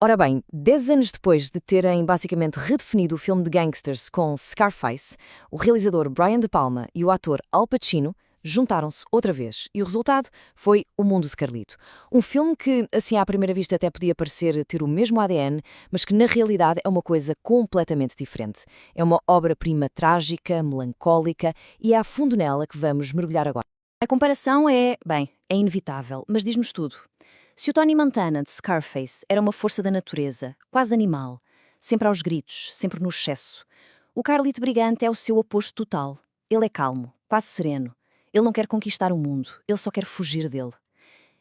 Ora bem, 10 anos depois de terem basicamente redefinido o filme de gangsters com Scarface, o realizador Brian De Palma e o ator Al Pacino juntaram-se outra vez e o resultado foi O Mundo de Carlito. Um filme que, assim à primeira vista, até podia parecer ter o mesmo ADN, mas que na realidade é uma coisa completamente diferente. É uma obra-prima trágica, melancólica e é a fundo nela que vamos mergulhar agora. A comparação é inevitável, mas diz-nos tudo. Se o Tony Montana de Scarface era uma força da natureza, quase animal, sempre aos gritos, sempre no excesso, o Carlito Brigante é o seu oposto total. Ele é calmo, quase sereno. Ele não quer conquistar o mundo, ele só quer fugir dele.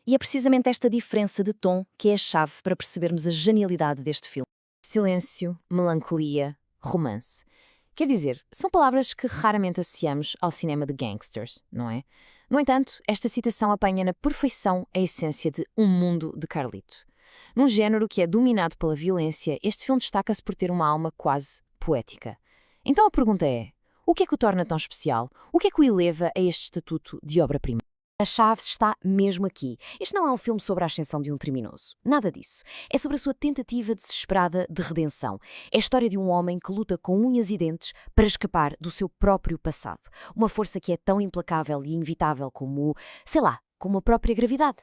E é precisamente esta diferença de tom que é a chave para percebermos a genialidade deste filme. Silêncio, melancolia, romance. Quer dizer, são palavras que raramente associamos ao cinema de gangsters, não é? No entanto, esta citação apanha na perfeição a essência de Um Mundo de Carlito. Num género que é dominado pela violência, este filme destaca-se por ter uma alma quase poética. Então a pergunta é: o que é que o torna tão especial? O que é que o eleva a este estatuto de obra-prima? A chave está mesmo aqui. Este não é um filme sobre a ascensão de um criminoso. Nada disso. É sobre a sua tentativa desesperada de redenção. É a história de um homem que luta com unhas e dentes para escapar do seu próprio passado. Uma força que é tão implacável e inevitável como, sei lá, como a própria gravidade.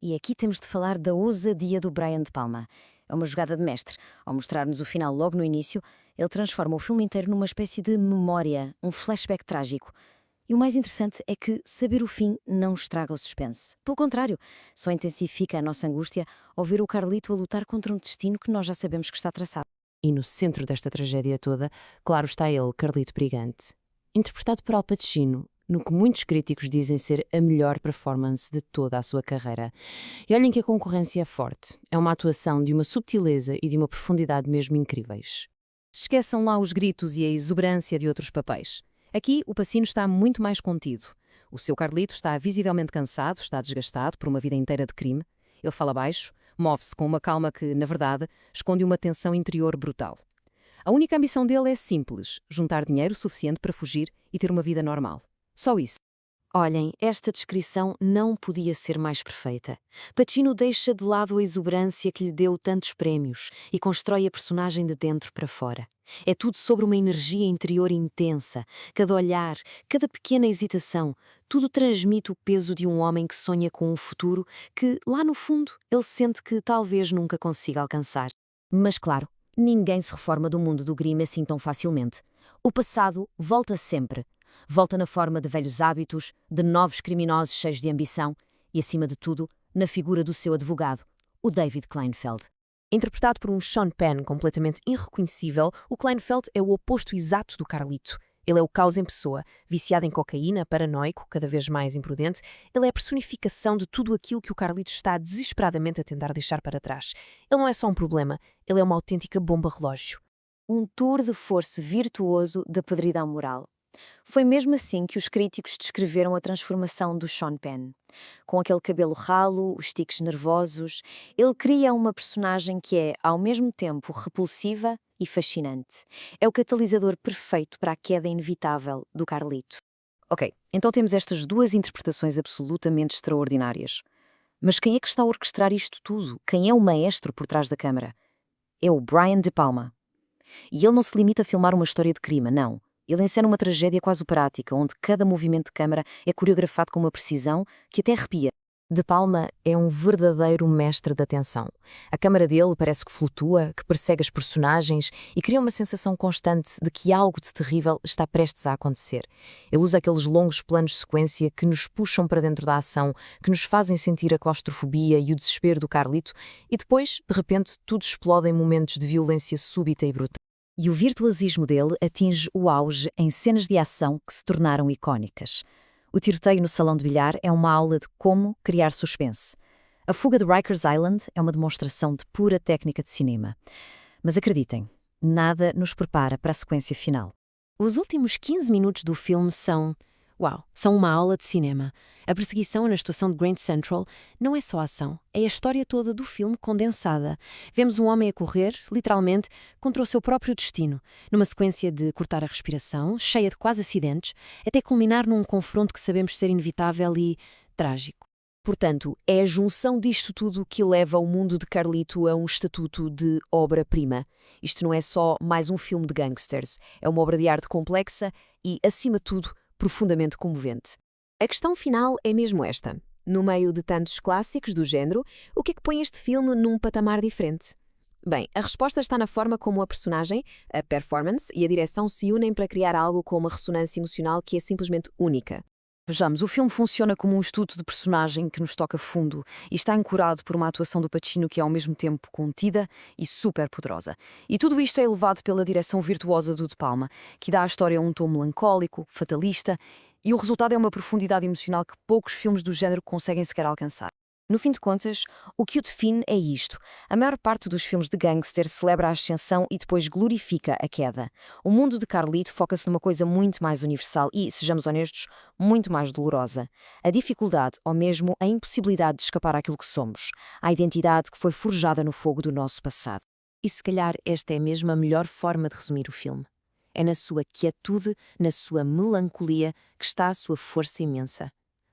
E aqui temos de falar da ousadia do Brian De Palma. É uma jogada de mestre. Ao mostrar-nos o final logo no início, ele transforma o filme inteiro numa espécie de memória, um flashback trágico. E o mais interessante é que saber o fim não estraga o suspense. Pelo contrário, só intensifica a nossa angústia ao ver o Carlito a lutar contra um destino que nós já sabemos que está traçado. E no centro desta tragédia toda, claro está ele, Carlito Brigante, interpretado por Al Pacino, no que muitos críticos dizem ser a melhor performance de toda a sua carreira. E olhem que a concorrência é forte. É uma atuação de uma subtileza e de uma profundidade mesmo incríveis. Esqueçam lá os gritos e a exuberância de outros papéis. Aqui, o Pacino está muito mais contido. O seu Carlito está visivelmente cansado, está desgastado por uma vida inteira de crime. Ele fala baixo, move-se com uma calma que, na verdade, esconde uma tensão interior brutal. A única ambição dele é simples: juntar dinheiro suficiente para fugir e ter uma vida normal. Só isso. Olhem, esta descrição não podia ser mais perfeita. Pacino deixa de lado a exuberância que lhe deu tantos prémios e constrói a personagem de dentro para fora. É tudo sobre uma energia interior intensa. Cada olhar, cada pequena hesitação, tudo transmite o peso de um homem que sonha com um futuro que, lá no fundo, ele sente que talvez nunca consiga alcançar. Mas claro, ninguém se reforma do mundo do crime assim tão facilmente. O passado volta sempre. Volta na forma de velhos hábitos, de novos criminosos cheios de ambição e, acima de tudo, na figura do seu advogado, o David Kleinfeld. Interpretado por um Sean Penn completamente irreconhecível, o Kleinfeld é o oposto exato do Carlito. Ele é o caos em pessoa, viciado em cocaína, paranoico, cada vez mais imprudente. Ele é a personificação de tudo aquilo que o Carlito está desesperadamente a tentar deixar para trás. Ele não é só um problema, ele é uma autêntica bomba-relógio. Um tour de força virtuoso da podridão moral. Foi mesmo assim que os críticos descreveram a transformação do Sean Penn. Com aquele cabelo ralo, os tiques nervosos, ele cria uma personagem que é, ao mesmo tempo, repulsiva e fascinante. É o catalisador perfeito para a queda inevitável do Carlito. Ok, então temos estas duas interpretações absolutamente extraordinárias. Mas quem é que está a orquestrar isto tudo? Quem é o maestro por trás da câmara? É o Brian De Palma. E ele não se limita a filmar uma história de crime, não. Ele encena uma tragédia quase operática, onde cada movimento de câmara é coreografado com uma precisão que até arrepia. De Palma é um verdadeiro mestre da tensão. A câmara dele parece que flutua, que persegue as personagens e cria uma sensação constante de que algo de terrível está prestes a acontecer. Ele usa aqueles longos planos de sequência que nos puxam para dentro da ação, que nos fazem sentir a claustrofobia e o desespero do Carlito, e depois, de repente, tudo explode em momentos de violência súbita e brutal. E o virtuosismo dele atinge o auge em cenas de ação que se tornaram icónicas. O tiroteio no salão de bilhar é uma aula de como criar suspense. A fuga de Rikers Island é uma demonstração de pura técnica de cinema. Mas acreditem, nada nos prepara para a sequência final. Os últimos 15 minutos do filme são uma aula de cinema. A perseguição na estação de Grand Central não é só a ação, é a história toda do filme condensada. Vemos um homem a correr, literalmente, contra o seu próprio destino, numa sequência de cortar a respiração, cheia de quase acidentes, até culminar num confronto que sabemos ser inevitável e trágico. Portanto, é a junção disto tudo que leva o mundo de Carlito a um estatuto de obra-prima. Isto não é só mais um filme de gangsters, é uma obra de arte complexa e, acima de tudo, profundamente comovente. A questão final é mesmo esta. No meio de tantos clássicos do género, o que é que põe este filme num patamar diferente? Bem, a resposta está na forma como a personagem, a performance e a direção se unem para criar algo com uma ressonância emocional que é simplesmente única. Vejamos, o filme funciona como um estudo de personagem que nos toca fundo e está ancorado por uma atuação do Pacino que é ao mesmo tempo contida e super poderosa. E tudo isto é elevado pela direção virtuosa do De Palma, que dá à história um tom melancólico, fatalista, e o resultado é uma profundidade emocional que poucos filmes do género conseguem sequer alcançar. No fim de contas, o que o define é isto. A maior parte dos filmes de gangster celebra a ascensão e depois glorifica a queda. O mundo de Carlito foca-se numa coisa muito mais universal e, sejamos honestos, muito mais dolorosa. A dificuldade, ou mesmo a impossibilidade de escapar àquilo que somos, à identidade que foi forjada no fogo do nosso passado. E se calhar esta é mesmo a melhor forma de resumir o filme. É na sua quietude, na sua melancolia, que está a sua força imensa.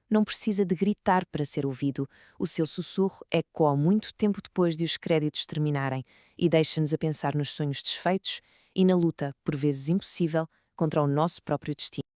Não precisa de gritar para ser ouvido. O seu sussurro ecoa muito tempo depois de os créditos terminarem e deixa-nos a pensar nos sonhos desfeitos e na luta, por vezes impossível, contra o nosso próprio destino.